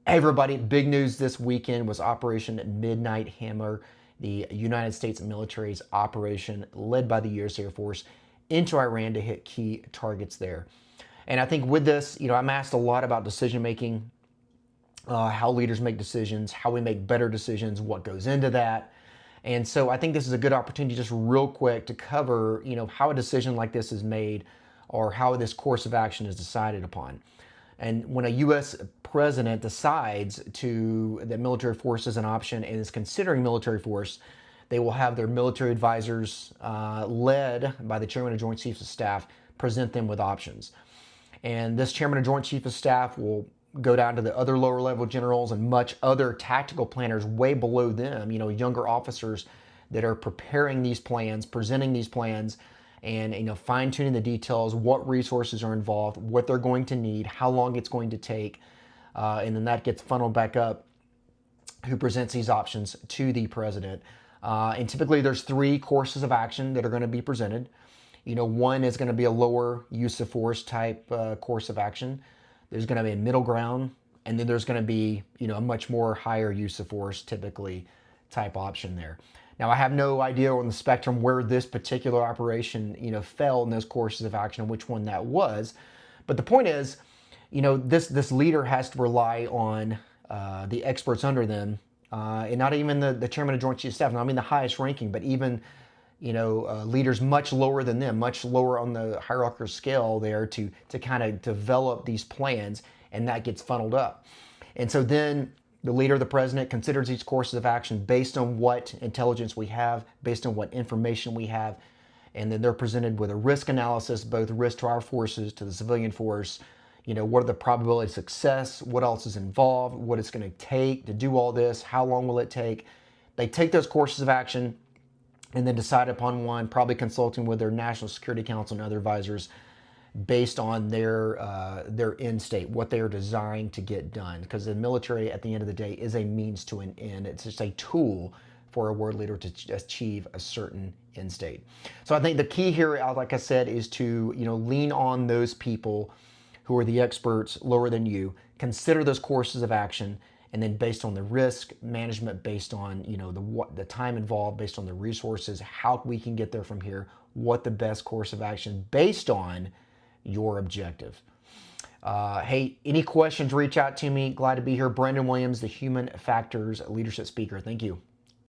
Hey everybody, big news this weekend was Operation Midnight Hammer, the United States military's operation led by the U.S. Air Force into Iran to hit key targets there. And I think with this, I'm asked a lot about decision making, how leaders make decisions, how we make better decisions, what goes into that. And so I think this is a good opportunity just real quick to cover, how a decision like this is made or how this course of action is decided upon. And when a U.S. president decides that military force is an option and is considering military force, they will have their military advisors, led by the chairman of Joint Chiefs of Staff, present them with options. And this chairman of Joint Chiefs of Staff will go down to the other lower level generals and much other tactical planners way below them, younger officers that are preparing these plans, presenting these plans, and fine tuning the details, what resources are involved, what they're going to need, how long it's going to take, and then that gets funneled back up, who presents these options to the president. And typically there's three courses of action that are going to be presented. One is going to be a lower use of force type course of action. There's going to be a middle ground, and then there's going to be a much more higher use of force typically type option there. Now I have no idea on the spectrum where this particular operation fell in those courses of action and which one that was, but the point is, this leader has to rely on the experts under them, and not even the chairman of Joint Chiefs of Staff. Now, I mean the highest ranking, but even leaders much lower than them, much lower on the hierarchical scale there to kind of develop these plans, and that gets funneled up. And so then the leader, the president, considers these courses of action based on what intelligence we have, based on what information we have, and then they're presented with a risk analysis, both risk to our forces, to the civilian force, what are the probability of success, what else is involved, what it's going to take to do all this, how long will it take. They take those courses of action and then decide upon one, probably consulting with their National Security Council and other advisors based on their end state, what they are desiring to get done. Because the military, at the end of the day, is a means to an end. It's just a tool for a world leader to achieve a certain end state. So I think the key here, like I said, is to lean on those people who are the experts lower than you, consider those courses of action, and then based on the risk management, based on the time involved, based on the resources, how we can get there from here, what the best course of action based on your objective. Hey, any questions, reach out to me. Glad to be here. Brandon Williams, the Human Factors Leadership Speaker. Thank you.